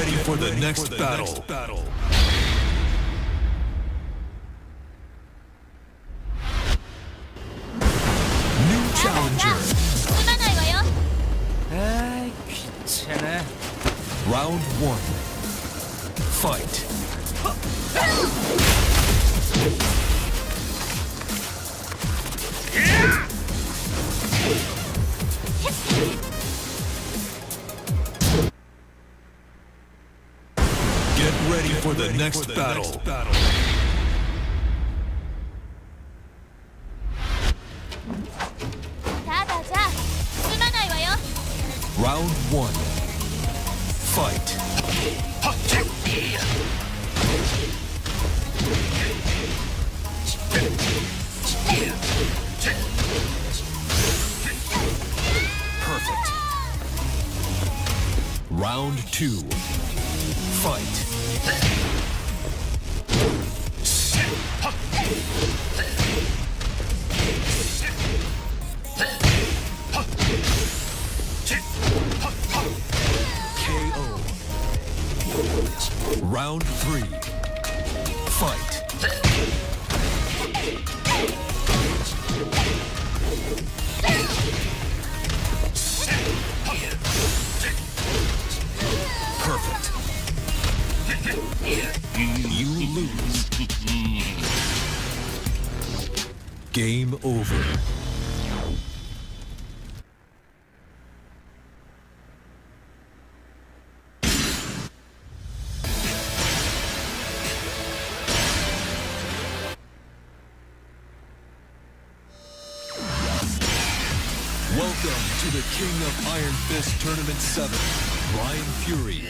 ready for the next battle. New challenger. すまないわよ。 아이 귀찮아. Round 1. Fight. Get ready for the next battle. Round 1. Fight. Perfect. Round 2. Fight. KO. Round 3. Fight. Perfect. You lose. Game over. Welcome to the King of Iron Fist Tournament 7, Ryan Fury.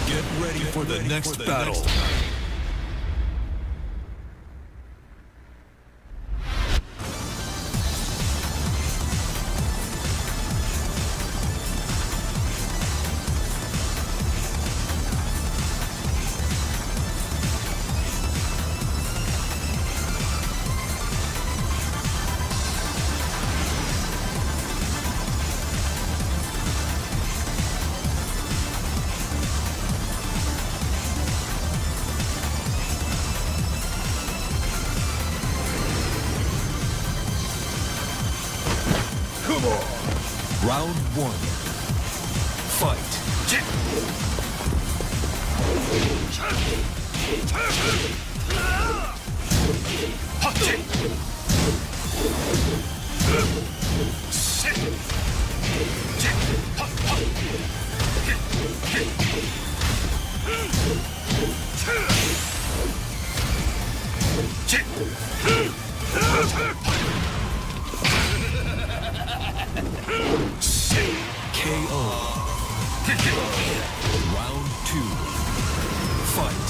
Get ready for the next battle. Round 1. Fight. KO. Round 2. Fight.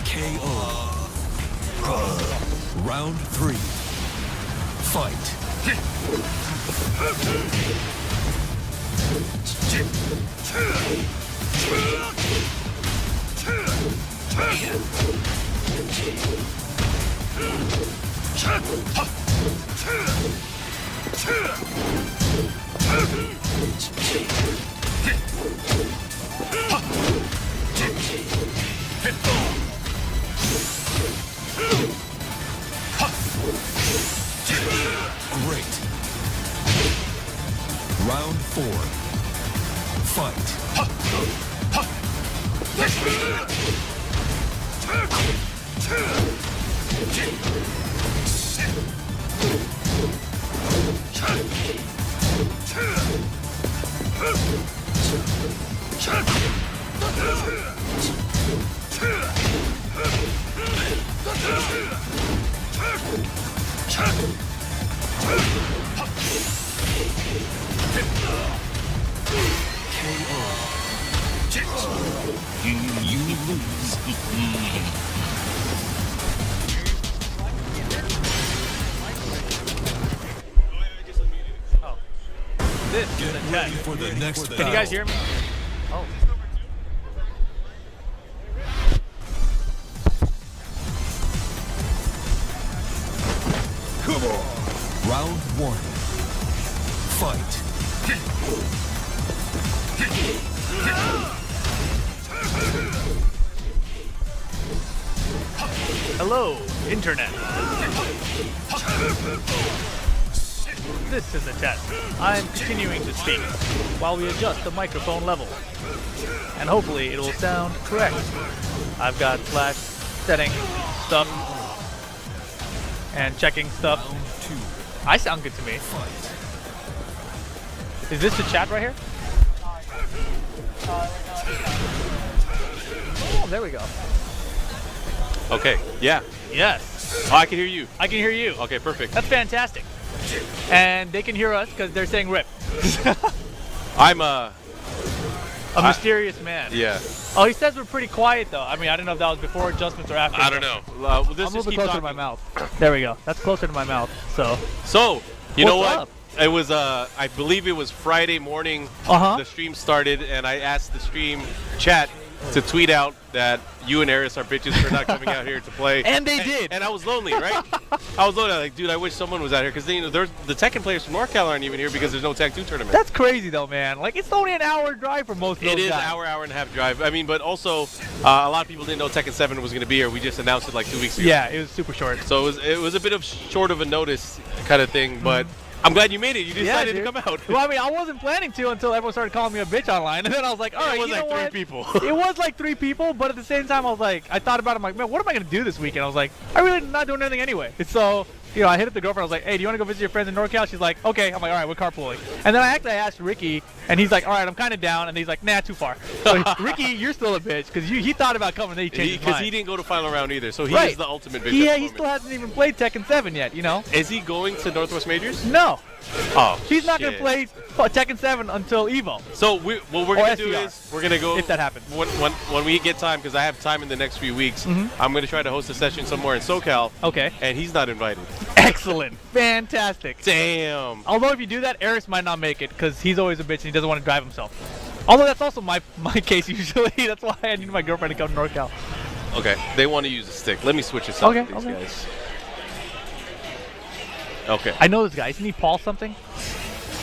KO. Round 3. Fight. Great. Round 4. Fight. lose. Oh. This is Get a ready test. for the next battle. Can you guys hear me? Oh. Come on. Round 1. Fight. Hello, Internet. This is a test. I'm continuing to speak while we adjust the microphone level. And hopefully it will sound correct. I've got flash setting stuff and checking stuff. Round 2. I sound good to me. Fight. Is this the chat right here? Oh, there we go. Okay, yeah. Yes. Oh, I can hear you. I can hear you. Okay, perfect. That's fantastic. And they can hear us because they're saying rip. I'm A mysterious man. yeah. Oh, he says we're pretty quiet though. I mean, I don't know if that was before adjustments or after. I don't know. This I'm a little just bit keep closer to talking. my mouth. There we go. That's closer to my mouth. So. You know What's what? up? It was I believe it was Friday morning. Uh-huh. The stream started, and I asked the stream chat to tweet out that you and Eris are bitches for not coming out here to play. And they did. And I was lonely, right? I was lonely. Like, dude, I wish someone was out here because there's the Tekken players from NorCal aren't even here because there's no Tag 2 tournament. That's crazy though, man. Like it's only an hour drive for most of those It is guys. hour and a half drive. I mean, but also a lot of people didn't know Tekken 7 was going to be here. We just announced it like 2 weeks ago. Yeah, it was super short. So it was a bit of short of a notice kind of thing, but I'm glad you made it. You decided to dude. come out. Well, I mean, I wasn't planning to until everyone started calling me a bitch online, and then I was like, all right, it was you like know 3 what? people. It was like 3 people, but at the same time, I was like, I thought about it. I'm like, man, what am I gonna do this weekend? I was like, I really not doing anything anyway. So, I hit up the girlfriend. I was like, hey, do you want to go visit your friends in NorCal? She's like, okay. I'm like, all right, we're carpooling. And then I asked Ricky, and he's like, all right, I'm kind of down. And he's like, nah, too far. So Ricky, you're still a bitch because he thought about coming, then he changed his Because mind. he didn't go to final round either, so he Right. is the ultimate bitch. Yeah, at the he moment. still hasn't even played Tekken 7 yet. Is he going to Northwest Majors? No, Oh, he's not gonna shit. play Tekken 7 until Evo. So what we're Or gonna do SCR, is we're gonna go if that happens. when we get time, because I have time in the next few weeks. Mm-hmm. I'm gonna try to host a session somewhere in SoCal, Okay. and he's not invited. Excellent. Fantastic. Damn. Although if you do that, Eris might not make it because he's always a bitch and he doesn't want to drive himself. Although that's also my case usually. That's why I need my girlfriend to come to NorCal. Okay, they want to use a stick. Let me switch this up Okay, with these okay. guys. Okay. I know this guy. Isn't he Paul something?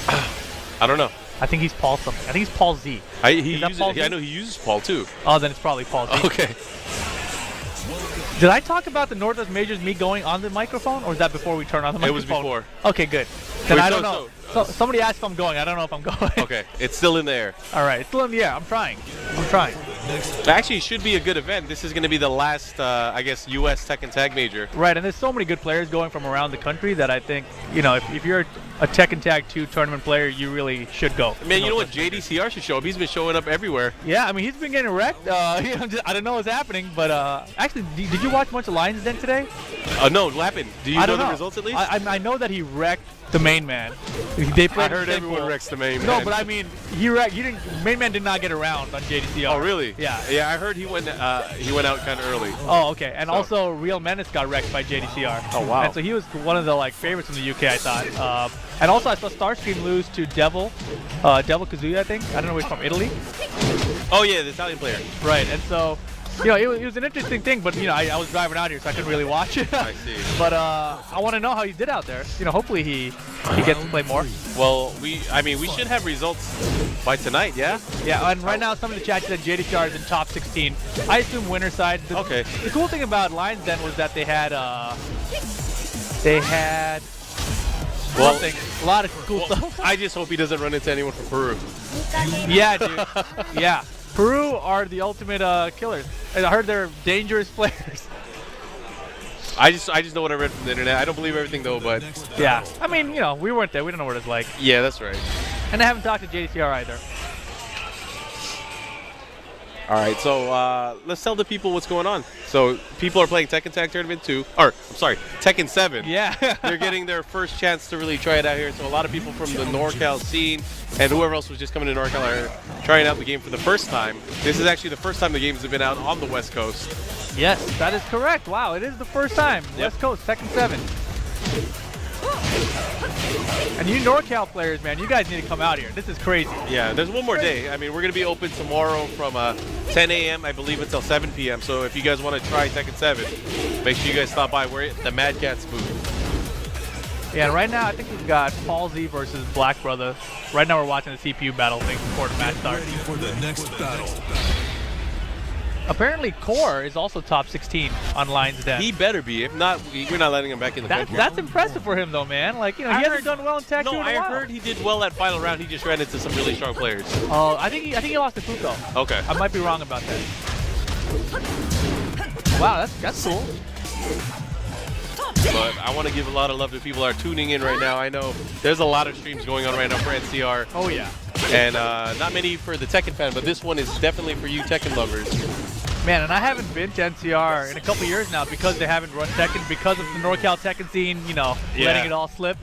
I don't know. I think he's Paul something. I think he's Paul Z. He Is that uses, Paul Z? I know he uses Paul too. Oh, then it's probably Paul Z. Okay. Did I talk about the Northwest Majors, me going on the microphone, or is that before we turn on the It was microphone? before. Okay, good. Then Wait, I so- don't know. So, somebody asked if I'm going. I don't know if I'm going. Okay, it's still in the air. All right, it's still in the air. I'm trying. Actually, it should be a good event. This is going to be the last, I guess, U.S. Tekken Tag Major. Right, and there's so many good players going from around the country that I think, if you're a Tekken Tag 2 tournament player, you really should go. Man, you know what? JDCR should show up. He's been showing up everywhere. Yeah, I mean, he's been getting wrecked. I don't know what's happening, but actually, did you watch much of Lions Den today? No, what happened? Do you I know don't the know. results at least? I know that he wrecked the main man. They I played heard the same everyone pool. wrecks the main No, man. but I mean, he wrecked. He didn't. Main man did not get around on JDCR. Oh, really? Yeah. Yeah, I heard he went out kind of early. Oh, okay. And So- also, Real Menace got wrecked by JDCR. Oh, wow. And so he was one of the favorites from the UK, I thought. And also, I saw Starscream lose to Devil Kazuya, I think. I don't know if he's from Italy. Oh, yeah, the Italian player. Right. And so, it was an interesting thing, but I was driving out here, so I couldn't really watch it. I see. But I want to know how he did out there. Hopefully he gets to play more. Well, we should have results by tonight, yeah? Yeah, and right now some of the chat said JDCR is in top 16. I assume winner side. Okay. The cool thing about Lions Den was that they had Well- something, a lot of cool stuff. I just hope he doesn't run into anyone from Peru. Yeah, dude. Yeah. Peru are the ultimate killers. And I heard they're dangerous players. I just know what I read from the internet. I don't believe everything though, but Yeah. I mean, we weren't there. We don't know what it's like. yeah, that's right. And I haven't talked to JDCR either. All right, so let's tell the people what's going on. So people are playing Tekken Tag Tournament 2, or I'm sorry, Tekken 7. Yeah. They're getting their first chance to really try it out here. So a lot of people from the NorCal scene and whoever else was just coming to NorCal are trying out the game for the first time. This is actually the first time the games have been out on the West Coast. Yes, that is correct. Wow, it is the first time. Yep. West Coast, Tekken 7. And you NorCal players, man, you guys need to come out here. This is crazy. Yeah, there's one more day. I mean, we're going to be open tomorrow from 10 a.m., I believe, until 7 p.m. So if you guys want to try Tekken 7, make sure you guys stop by. We're at the Mad Catz booth. Yeah, and right now I think we've got Paul Z versus Black Brother. Right now we're watching the CPU battle thing before the match starts. Ready for the next battle. Apparently Core is also top 16 on Lions Den. He better be. If not, we're not letting him back in the country. That's impressive for him though, man. Like, you know, he hasn't done well in Tag 2 in a I while. heard he did well at final round. He just ran into some really strong players. Oh, I think he lost to Fuko. Okay. I might be wrong about that. Wow, that's cool. But I want to give a lot of love to people that are tuning in right now. I know there's a lot of streams going on right now for NCR. Oh yeah. And not many for the Tekken fan, but this one is definitely for you Tekken lovers. Man, and I haven't been to NCR in a couple years now because they haven't run Tekken, because of the NorCal Tekken scene, you know, letting it all slip.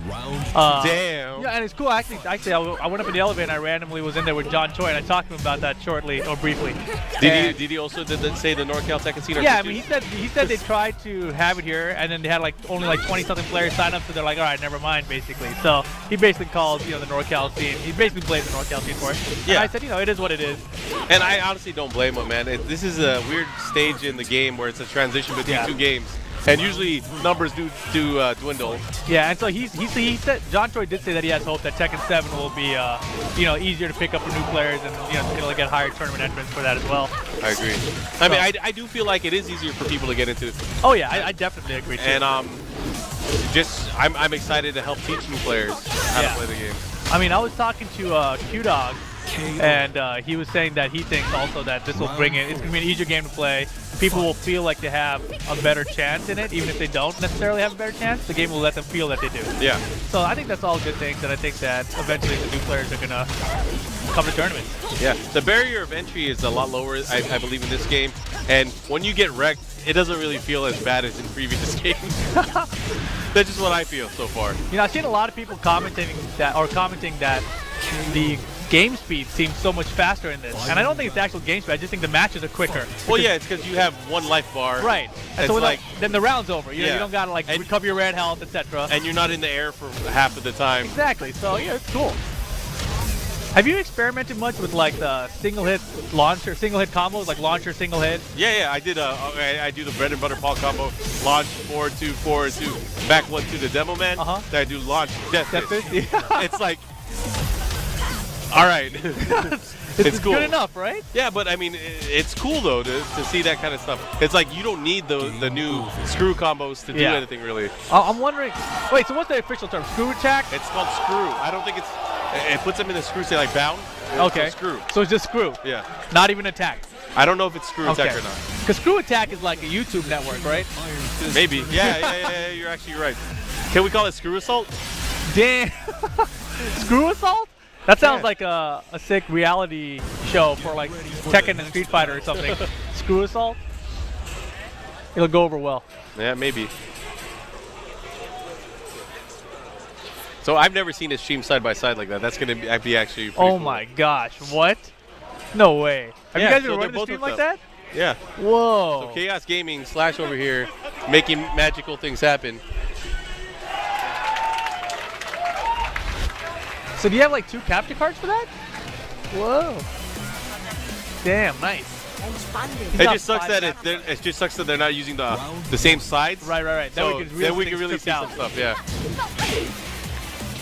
Damn. Yeah, and it's cool. Actually, I went up in the elevator and I randomly was in there with John Choi, and I talked to him about that shortly or briefly. Did he also say the NorCal Tekken scene? Yeah, I mean, he said they tried to have it here, and then they had like only like 20-something players sign up, so they're like, all right, never mind, basically. So he basically called, you know, the NorCal scene. He basically blamed the NorCal scene for it. Yeah. And I said, you know, it is what it is. And I honestly don't blame him, man. This is a weird stage in the game where it's a transition between two games, and usually numbers do dwindle. Yeah, and so he said, John Choi did say that he has hope that Tekken 7 will be you know, easier to pick up for new players, and you know, it'll get higher tournament entrants for that as well. I agree. I mean, I do feel like it is easier for people to get into. Oh yeah, I definitely agree too. And I'm excited to help teach new players how to play the game. I mean, I was talking to Q-Dog, and he was saying that he thinks also that this will bring it. It's going to be an easier game to play. People will feel like they have a better chance in it, even if they don't necessarily have a better chance. The game will let them feel that they do. Yeah. So I think that's all good things, and I think that eventually the new players are going to come to tournaments. Yeah. The barrier of entry is a lot lower, I believe, in this game. And when you get wrecked, it doesn't really feel as bad as in previous games. That's just what I feel so far. You know, I've seen a lot of people commenting that the game speed seems so much faster in this, and I don't think it's the actual game speed. I just think the matches are quicker. Well, yeah, it's because you have one life bar. Right. And so then the round's over. You know, you don't gotta like recover your red health, etc. And you're not in the air for half of the time. Exactly. So yeah, it's cool. Have you experimented much with like the single hit launcher, single hit combos, like launcher single hit? Yeah, I did. I do the bread and butter Paul combo, launch forward two, back one to the demo man. Then I do launch death fist. It's like, all right, it's cool. Good enough, right? Yeah, but I mean, it's cool though to see that kind of stuff. It's like you don't need the new screw combos to do anything really. I'm wondering. Wait, so what's the official term? Screw attack? It's called screw. I don't think it's. It puts them in the screw, say like bound. Okay. Screw. So it's just screw. Yeah. Not even attack. I don't know if it's screw attack or not. Because screw attack is like a YouTube network, right? Maybe. Yeah. You're actually right. Can we call it screw assault? Damn. Screw assault? That sounds like a sick reality show for like Tekken and Street Fighter or something. Screw assault? It'll go over well. Yeah, maybe. So I've never seen a stream side by side like that. That's gonna be actually pretty cool. My gosh, what? No way. Have you guys been running a stream like that? Yeah. Whoa. So Chaos Gaming / over here, making magical things happen. So do you have like 2 capture cards for that? Whoa. Damn, nice. It just sucks that they're not using the same sides. Right. So then we can really see some stuff. Yeah.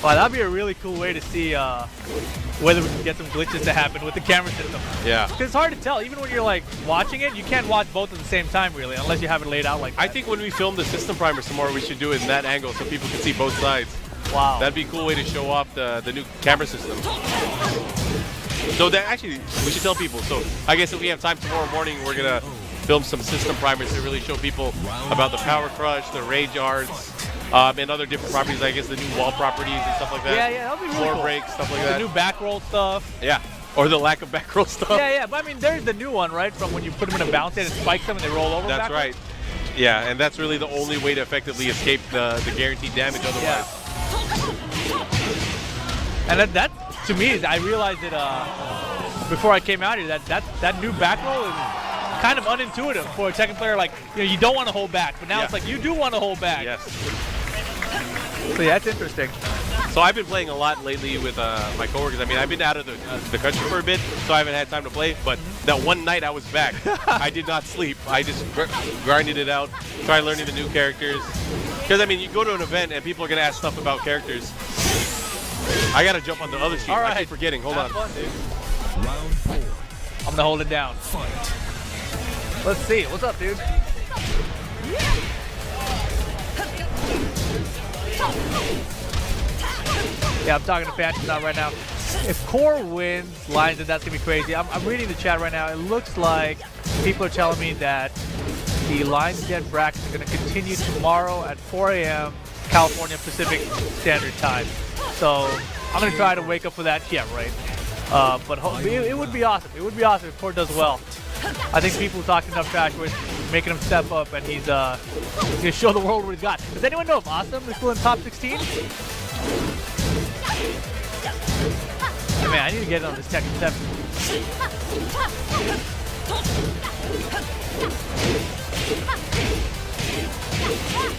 Wow, that'd be a really cool way to see whether we can get some glitches to happen with the camera system. Yeah. Because it's hard to tell. Even when you're like watching it, you can't watch both at the same time really, unless you have it laid out like that. I think when we film the system primer some more, we should do it in that angle so people can see both sides. Wow. That'd be a cool way to show off the new camera system. So that actually, we should tell people. So I guess if we have time tomorrow morning, we're gonna film some system primers to really show people about the power crush, the rage arts, and other different properties. I guess the new wall properties and stuff like that. Yeah, that'll be really Floor cool. breaks, stuff like that. The new back roll stuff. Yeah. or the lack of back roll stuff. Yeah, but I mean, there's the new one, right? From when you put them in a bounce and it spikes them and they roll over. That's backwards. right. Yeah, and that's really the only way to effectively escape the guaranteed damage otherwise. Yeah. And that to me, I realized it before I came out here that new back roll is kind of unintuitive for a Tekken player. Like, you don't want to hold back, but now it's like you do want to hold back. Yes. So yeah, that's interesting. So I've been playing a lot lately with my coworkers. I mean, I've been out of the country for a bit, so I haven't had time to play. But that one night I was back, I did not sleep. I just grinded it out, tried learning the new characters. Because, I mean, you go to an event and people are going to ask stuff about characters. I got to jump on the other sheet. All right. I keep forgetting. Hold on. Fun, dude. Round 4. I'm going to hold it down. Fight. Let's see. What's up, dude? Yeah, I'm talking to Phantom right now. If Core wins Lions, then that's going to be crazy. I'm reading the chat right now. It looks like people are telling me that the Lions Den brackets are going to continue tomorrow at 4 a.m. California Pacific Standard Time. So I'm going to try to wake up for that. Yeah, right. But it would be awesome. It would be awesome if Core does well. I think people talking enough trash with making him step up, and he's going to show the world what he's got. Does anyone know if Awesome is still in top 16? Hey man, I need to get on this Tekken 7.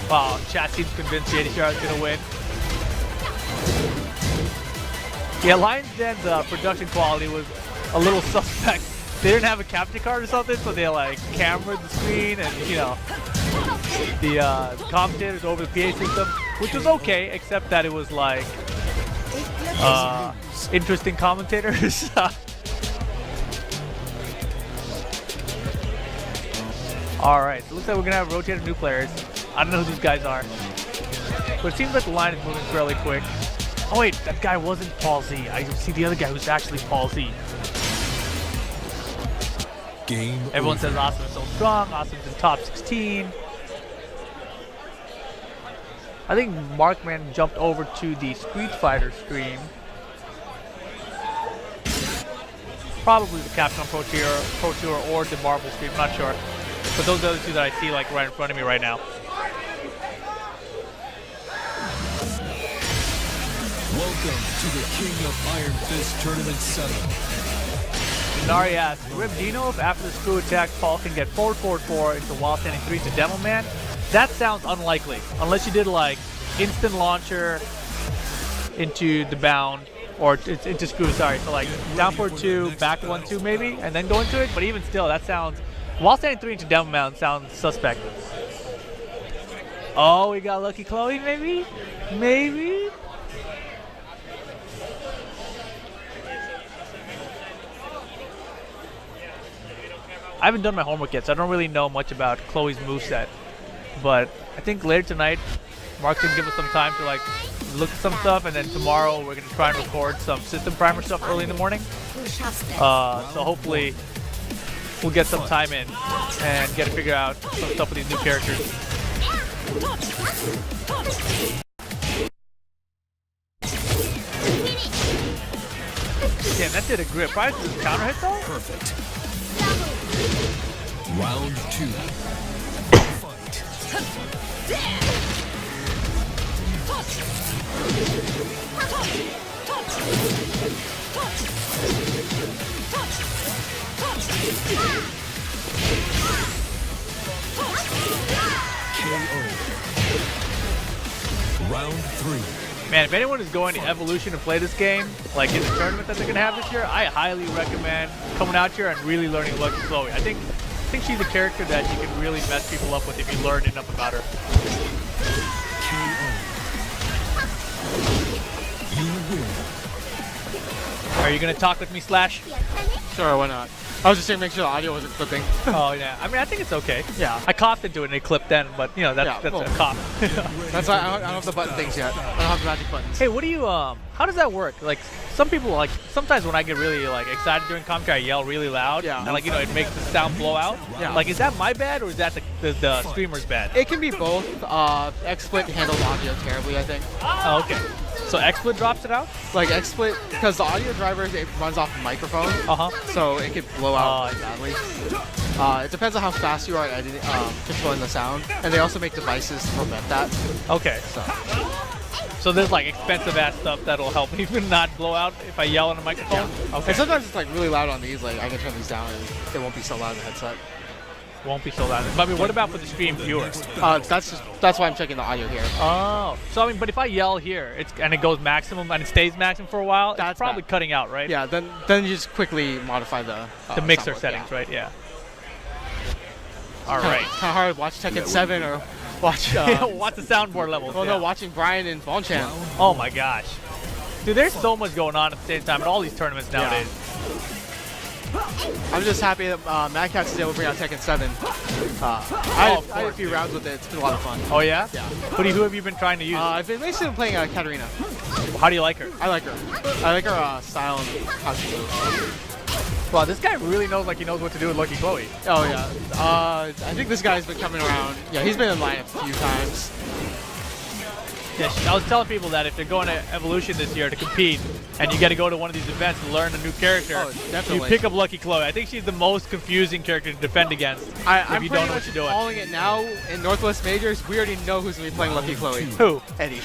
Wow, chat seems convinced JDCR is gonna win. Yeah, Lions Den's production quality was a little suspect. They didn't have a capture card or something, so they like cameraed the screen and the commentators over the PA system, which was okay, except that it was like interesting commentators. Alright, so it looks like we're gonna have rotated new players. I don't know who these guys are, but it seems like the line is moving fairly quick. Oh wait, that guy wasn't Paul Z. I see the other guy who's actually Paul Z. Game Everyone over. says Awesome's so strong, Awesome's in top 16. I think Markman jumped over to the Street Fighter stream. Probably the Capcom Pro Tour or the Marvel stream, not sure. But those are the two that I see like right in front of me right now. Welcome to the King of Iron Fist Tournament 7. Nari asks, Rib, do you know if after the screw attack, Paul can get forward into while standing 3 to Demo Man? That sounds unlikely, unless you did like instant launcher into the bound, or into screw, sorry. So like down forward 2, back 1-2 maybe, and then go into it. But even still, that sounds, while standing 3 into Demo Man sounds suspect. Oh, we got Lucky Chloe maybe? Maybe? I haven't done my homework yet, so I don't really know much about Chloe's moveset. But I think later tonight, Mark's gonna give us some time to like look at some stuff, and then tomorrow we're gonna try and record some system primer stuff early in the morning. So hopefully we'll get some time in and get to figure out some stuff with these new characters. Damn, that did a grip. Prior to this counter hit though? Perfect. Round 2. Fight. KO. Round 3. Man, if anyone is going to Evolution to play this game, like in the tournament that they're gonna have this year, I highly recommend coming out here and really learning Lucky Chloe. I think she's a character that you can really mess people up with if you learn enough about her. KO. You win. Are you gonna talk with me, Slash? Sure, why not? I was just saying make sure the audio wasn't clipping. Oh yeah. I mean, I think it's okay. Yeah. I coughed into it and it clipped then, but you know that's Yeah, cool. a cough. That's why I don't have the button things yet. I don't have the magic buttons. Hey, what do you how does that work? Like some people like sometimes when I get really like excited during commentary, I yell really loud. Yeah. And like it makes the sound blow out. Yeah. Like is that my bad or is that the streamer's bad? It can be both. XSplit handles audio terribly, I think. Oh, okay. So XSplit drops it out? Like XSplit, because the audio driver it runs off a microphone, so it could blow out badly. It depends on how fast you are at editing, controlling the sound, and they also make devices to prevent that. Okay. So there's like expensive ass stuff that'll help even not blow out if I yell in a microphone? Yeah. Okay. And sometimes it's like really loud on these, like I can turn these down and it won't be so loud in the headset. Won't be so loud. But I mean, what about for the stream viewer? That's why I'm checking the audio here. Oh. So I mean, but if I yell here, and it goes maximum and it stays maximum for a while, it's probably cutting out, right? Yeah, then you just quickly modify the mixer soundboard, settings, right? Yeah. All right. Kind of hard to watch Tekken 7 or watch watch the soundboard levels. Well, no, watching Brian and Bonchan. Oh my gosh. Dude, there's so much going on at the same time at all these tournaments nowadays. I'm just happy that Mad Catz is able to bring out Tekken 7. I had a few rounds with it. It's been a lot of fun. Oh yeah? Yeah. Who have you been trying to use? I've been basically playing Katarina. How do you like her? I like her. I like her style and how she moves. Wow, this guy really knows he knows what to do with Lucky Chloe. Oh yeah. I think this guy's been coming around. Yeah, he's been in line a few times. Yeah, I was telling people that if they're going to Evolution this year to compete, and you got to go to one of these events to learn a new character, you pick up Lucky Chloe. I think she's the most confusing character to defend against if you don't know what you're doing. I'm calling it now in Northwest Majors. We already know who's going to be playing Lucky Chloe. Who? Eddie.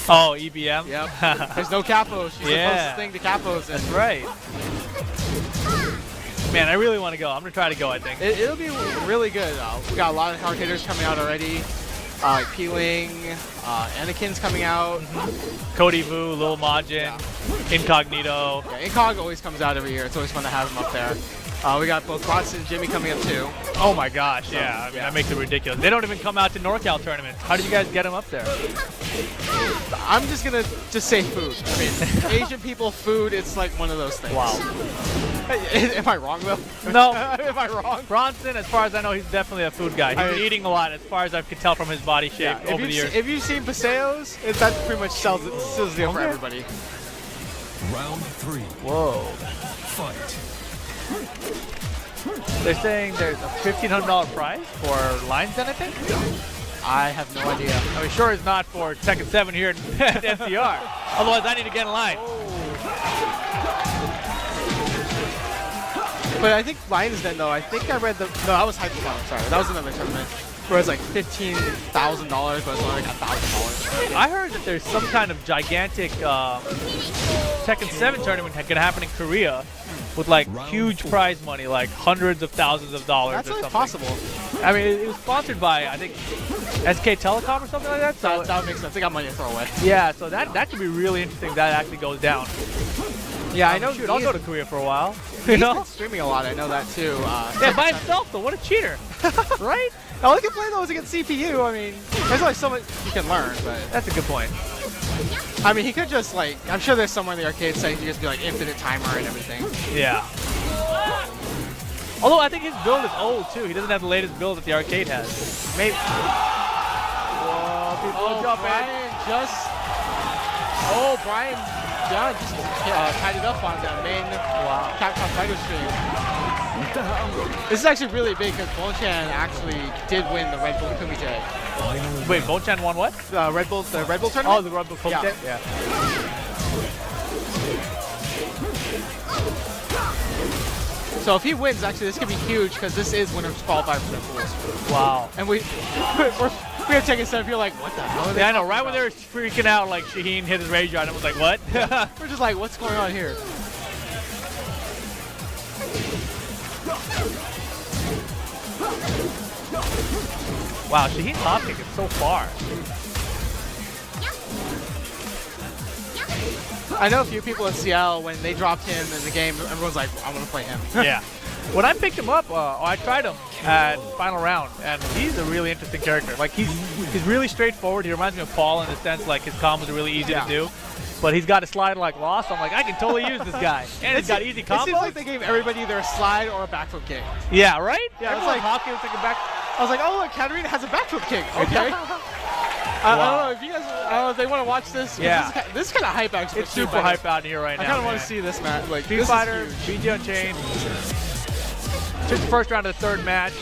Oh, EBM? Yep. There's no capos. She's the closest thing to capos. That's right. Man, I really want to go. I'm going to try to go, I think. It'll be really good. We got a lot of commentators coming out already. Peeling, Anakin's coming out. Cody Vu, Lil Majin, Incognito. Yeah, Incog always comes out every year. It's always fun to have him up there. We got both Bronson and Jimmy coming up too. Oh my gosh, yeah. I mean, that makes it ridiculous. They don't even come out to NorCal tournaments. How did you guys get them up there? I'm just going to say food. I mean, Asian people, food, it's like one of those things. Wow. Am I wrong, though? No. Am I wrong? Bronson, as far as I know, he's definitely a food guy. He's been eating a lot, as far as I can tell from his body shape over the years. If you've seen Paseos, that pretty much seals the deal for everybody. Round 3. Whoa. Fight. They're saying there's a $1,500 prize for lines then, I think? I have no idea. I mean, sure it's not for Tekken 7 here at NCR. Otherwise, I need to get in line. But I think Lions Den, though, I think I read no, that was Hypercon, sorry. That was another tournament. Where it's like $15,000, but it's only like $1,000. I heard that there's some kind of gigantic Tekken 7 tournament that could happen in Korea with like huge prize money, like hundreds of thousands of dollars. That's or always something. possible. I mean, it was sponsored by, I think, SK Telecom or something like that. So that would make sense. They got money to throw away. Yeah, so that could be really interesting if that actually goes down. Yeah, I know. Shoot, I'll go to Korea for a while. He's been streaming a lot. I know that too. Yeah, by himself though. What a cheater, right? All he can play though is against CPU. I mean, there's only so much you can learn, but that's a good point. I mean, he could just like, I'm sure there's somewhere in the arcade setting to just be like infinite timer and everything. Yeah. Although I think his build is old too. He doesn't have the latest build that the arcade has. Maybe. Whoa, people jumping. Brian just tied it up on that main Capcom Fighter stream. This is actually really big because Bonchan actually did win the Red Bull Kumite. Wait, Bonchan won what? The Red Bull tournament? Oh, the Red Bull Kumite? Yeah. So if he wins, actually, this could be huge because this is winners qualifier for the pools. Wow. And we have taken stuff. You're like, what the hell? Are they I know. Right when they were freaking out, like Shaheen hit his rage on, I was like, what? We're just like, what's going on here? Wow, Shaheen's hop kick is so far. I know a few people in Seattle, when they dropped him in the game, everyone's like, I want to play him. Yeah. When I picked him up, I tried him at final round, and he's a really interesting character. Like, he's really straightforward. He reminds me of Paul in the sense, like, his combos are really easy to do. But he's got a slide like Lost. I'm like, I can totally use this guy. And he's got easy combos. It seems like they gave everybody either a slide or a backflip kick. Yeah, right? Yeah, it's like hockey was like a back. I was like, oh, look, Katarina has a backflip kick. Okay. I don't know if you guys, I don't know if they want to watch this. Yeah. This is kind of hype actually. It's super hype out here right now. I kind of want to see this match. Like, Street Fighter, BG Unchained. Just the first round of the third match.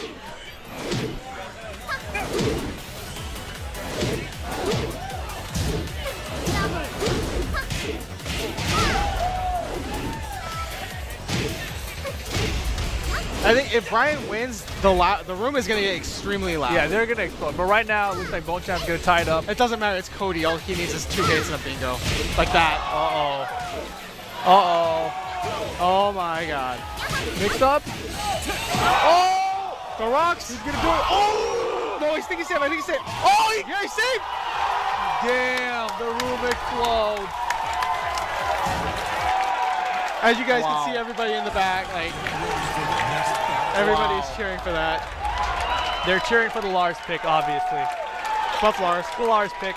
if Brian wins, the room is gonna get extremely loud. Yeah, they're gonna explode. But right now, it looks like Bone Champ's gonna tie it up. It doesn't matter. It's Cody. All he needs is 2 hits and a bingo, like that. Oh my God. Mixed up. Oh! The rocks. He's gonna do it. Oh! No, he's thinking safe. I think he's safe. Oh! Yeah, he's safe. Damn, the room explodes. As you guys can see, everybody in the back, like everybody's cheering for that. They're cheering for the Lars pick, obviously. Buff Lars. The Lars pick.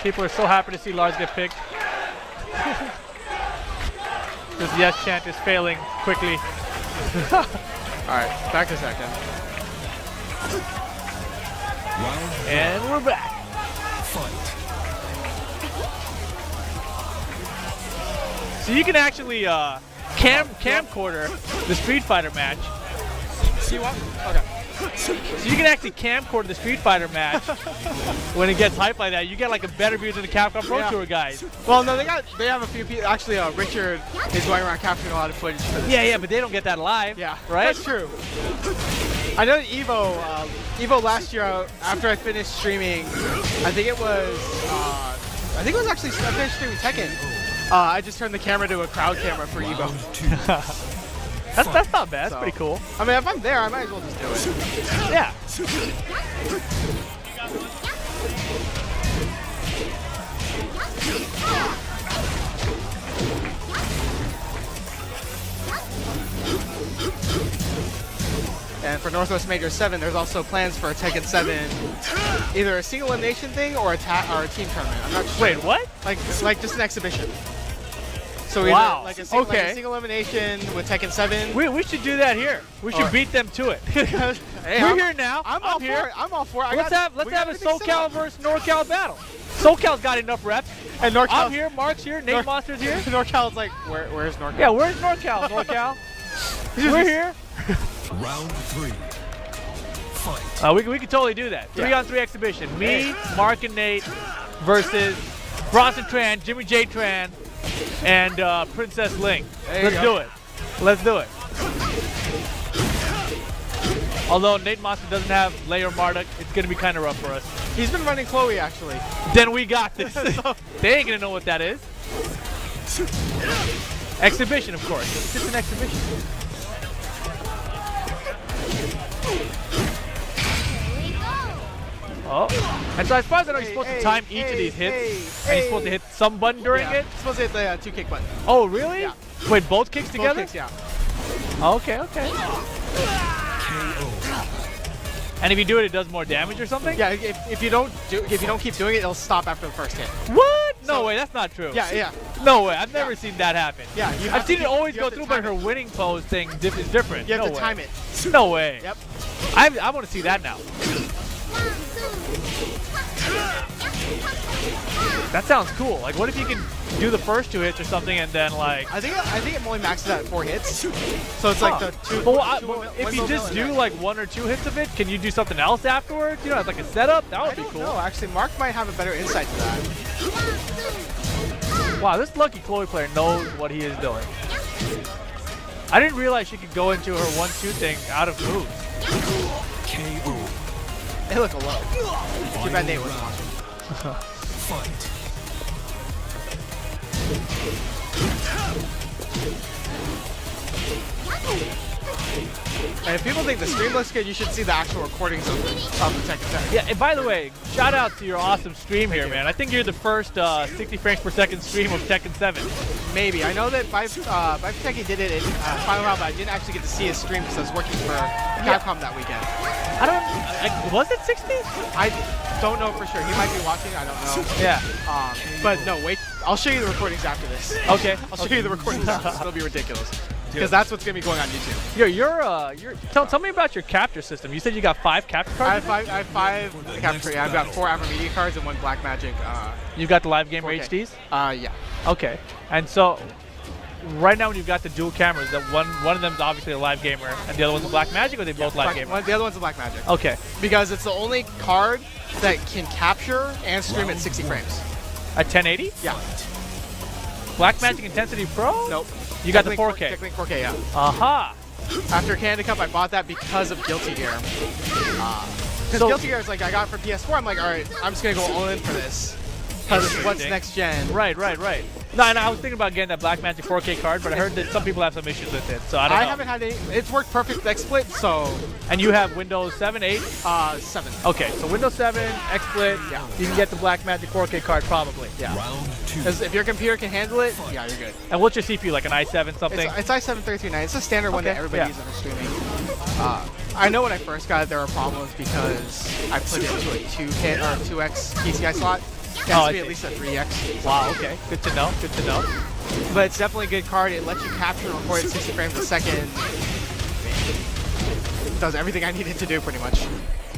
People are so happy to see Lars get picked. This yes chant is failing quickly. All right, back to second. And we're back. So you can actually camcorder the Street Fighter match. See what? Okay. So you can actually camcorder the Street Fighter match when it gets hyped like that. You get like a better view than the Capcom Pro Tour guys. Well, no, they have a few people. Actually, Richard is going around capturing a lot of footage for this. Yeah, but they don't get that live. Yeah, right. That's true. I know that Evo last year after I finished streaming, I think it was actually I finished streaming Tekken. I just turned the camera to a crowd camera for Evo. That's not bad. That's pretty cool. I mean, if I'm there, I might as well just do it. Yeah. And for Northwest Major 7, there's also plans for a Tekken 7, either a single elimination thing or a team tournament. I'm not sure. Wait, what? Like just an exhibition. So wow. Like a single elimination with Tekken 7. We should do that here. We should beat them to it. Hey, we're here now. I'm all here. for it. I'm all for it. Let's have a SoCal versus NorCal battle. SoCal's got enough reps. And NorCal. I'm here. Mark's here. Nate Monster's here. NorCal's like, where's NorCal? Yeah, where's NorCal? NorCal. We're here. Round 3. Fight. We could totally do that. 3-on-3 exhibition. Me, Mark, and Nate versus Bronson Tran, Jimmy J Tran, and Princess Ling. Let's do it. Let's do it. Although Nate Monster doesn't have Lei or Marduk, it's going to be kind of rough for us. He's been running Chloe, actually. Then we got this. They ain't going to know what that is. Exhibition, of course. It's just an exhibition. Oh, and so as far as I know, you're supposed to time each of these hits, and you're supposed to hit some button during it? You're supposed to hit the 2 kick button. Oh, really? Yeah. Wait, both kicks together? Both kicks, yeah. Okay. And if you do it, it does more damage or something? Yeah, if you don't keep doing it, it'll stop after the first hit. What? No way, that's not true. Yeah. No way, I've never seen that happen. Yeah, I've seen it always go through, but her winning pose thing is different. You have to time it. No way. Yep. I want to see that now. That sounds cool. Like, what if you can do the first 2 hits or something, and then like I think it only maxes out at 4 hits. So it's like the two. But if you just do like 1 or 2 hits of it, can you do something else afterwards? You know, as like a setup. That would be cool. No, actually, Mark might have a better insight to that. Wow, this lucky Chloe player knows what he is doing. I didn't realize she could go into her 1-2 thing out of moves. KO. They look low. Too bad Nate wasn't watching. Fight. And if people think the stream looks good, you should see the actual recordings of the Tekken 7. Yeah, and by the way, shout out to your awesome stream here, man. I think you're the first 60 frames per second stream of Tekken 7. Maybe. I know that Tekken did it in Final Round, but I didn't actually get to see his stream because I was working for Capcom that weekend. Was it 60? I don't know for sure. He might be watching. I don't know. Yeah. But no, wait. I'll show you the recordings after this. Okay. I'll show you the recordings. It'll be ridiculous. Because that's what's going to be going on YouTube. Tell me about your capture system. You said you got 5 capture cards? I have 5 capture. Yeah, I've got 4 Avermedia cards and 1 Black Magic. You got the live gamer 4K. HDs? Yeah. Okay. And so, right now when you've got the dual cameras, that one of them is obviously a live gamer, and the other one's a Black Magic, or are they both live gamer? The other one's a Black Magic. Okay. Because it's the only card that can capture and stream at 60 frames. At 1080? Yeah. Black Magic Intensity Pro? Nope. You got the 4K? Technic 4K, yeah. Aha. after Canada Cup, I bought that because of Guilty Gear. Because So- Guilty Gear is like I got it for PS4. I'm like, all right, I'm just gonna go all in for this. Because it's what's next gen. Right. No, and I was thinking about getting that Black Magic 4K card, but I heard that some people have some issues with it, so I don't know. I haven't had any. It's worked perfect with XSplit, so And you have Windows 7, 8? 7. Okay, so Windows 7, XSplit, Yeah. you can get the Black Magic 4K card probably. Yeah. Round 2. Because if your computer can handle it, yeah, you're good. And what's your CPU, like an i7 something? It's i7-339. It's a standard one that Okay, everybody yeah. uses for streaming. I know when I first got it, there were problems because I put it into a 2K or 2X PCI slot. It has I to be see. at least a 3X. Wow, okay, good to know, good to know. But it's definitely a good card. It lets you capture and record at 60 frames a second. It does everything I needed to do pretty much.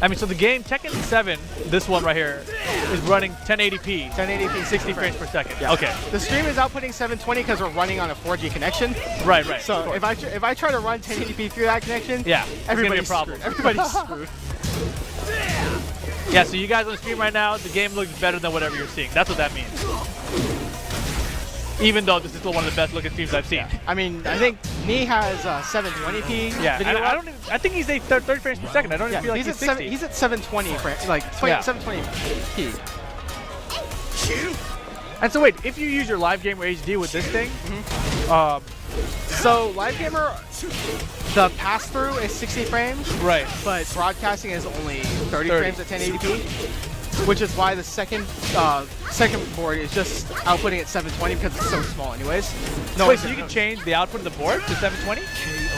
I mean, so the game, Tekken 7, this one right here, is running 1080p. 1080p, 60 frames per second. Yeah. Okay. The stream is outputting 720 because we're running on a 4G connection. Right. So of course. if I try to run 1080p through that connection, Yeah, it's gonna be a everybody's problem. screwed. Everybody's screwed. Yeah, so you guys on the stream right now, the game looks better than whatever you're seeing. That's what that means. Even though this is still one of the best looking streams I've seen. I mean, I think Nee has 720p. Yeah, video I don't even, I think he's 30 frames per second. I don't Yeah, even feel like he's he's at 60. he's at 720 like Yeah. 720p. And so wait, if you use your Live Gamer HD with this thing, So Live Gamer, the pass through is 60 frames, right. but broadcasting is only 30 30. frames at 1080p, which is why the second board is just outputting at 720 because it's so small anyways. Wait, so you can change the output of the board to 720?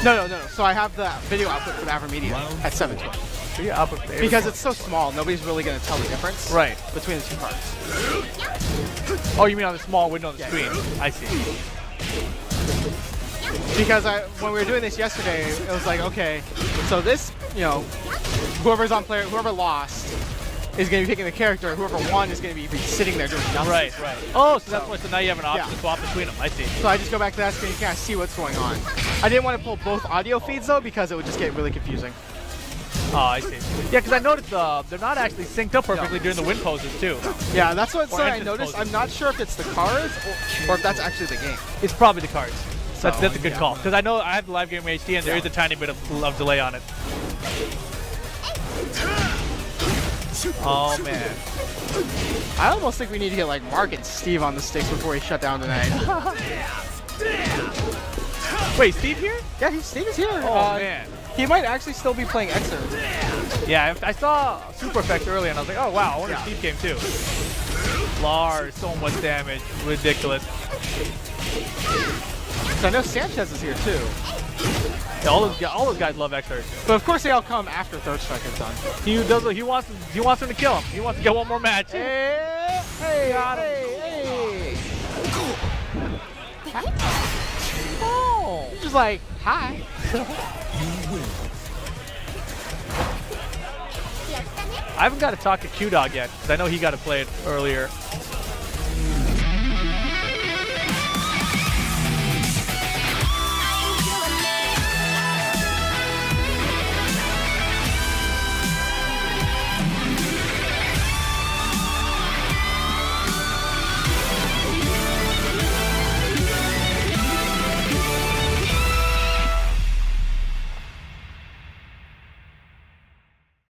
No. So I have the video output for the AverMedia at 720 So your output because it's so small. Nobody's really going to tell the difference right. between the two cards. Oh, you mean on the small window on the screen? I see. Because when we were doing this yesterday, it was like, okay, so this, whoever lost is going to be picking the character. Whoever won is going to be sitting there doing nothing. Right. Oh, so that's why. So now you have an option to swap between them. I see. So I just go back to that screen and kind of see what's going on. I didn't want to pull both audio feeds though because it would just get really confusing. Oh, I see. Yeah, because I noticed they're not actually synced up perfectly during the win poses too. Yeah, that's what Or I entrance noticed. poses. I'm not sure if it's the cards or if that's actually the game. It's probably the cards. So, That's a good call. Because I know I have the Live Game HD and there is a tiny bit of delay on it. Oh man. I almost think we need to get like Mark and Steve on the sticks before we shut down tonight. Wait, Steve here? Yeah, Steve is here. Oh man. He might actually still be playing Xer. Yeah, I saw Super Effects earlier and I was like, oh wow, I wonder if Steve came too. Lars, so much damage. Ridiculous. So I know Sanchez is here too. Yeah, all those guys love Xer. But of course they all come after Third Strike is done. He wants him to kill him. He wants to get one more match. Hey, Got him. hey. Oh. He's just like, hi. I haven't got to talk to Q-Dog yet, because I know he got to play it earlier.